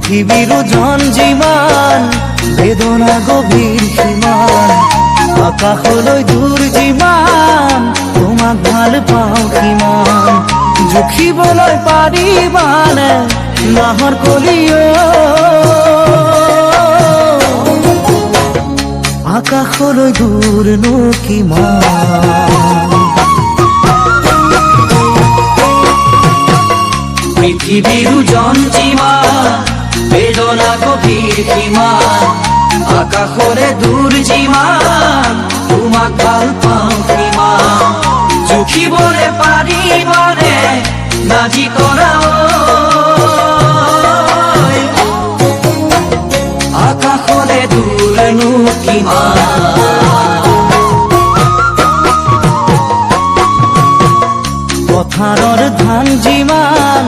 পৃথিবীৰ ওজন যিমান বেদনা গভীৰ সীমান আকাশলৈ দূৰ যিমান তোমাক ভাল পাওঁ কিমান জুখিবলৈ পাৰিবানে নাহৰ কলিও আকাশলৈ দূৰনো কিমান পৃথিবীৰ ওজন যিমান বেদনা গভীৰ সীমান আকাশলে দূৰ যিমান তোমাক ভাল পাওঁ কিমান জুখিবলৈ পাৰিবানে নাজি কৰা আকাশলে দূৰনো কিমান পথাৰৰ ধান যিমান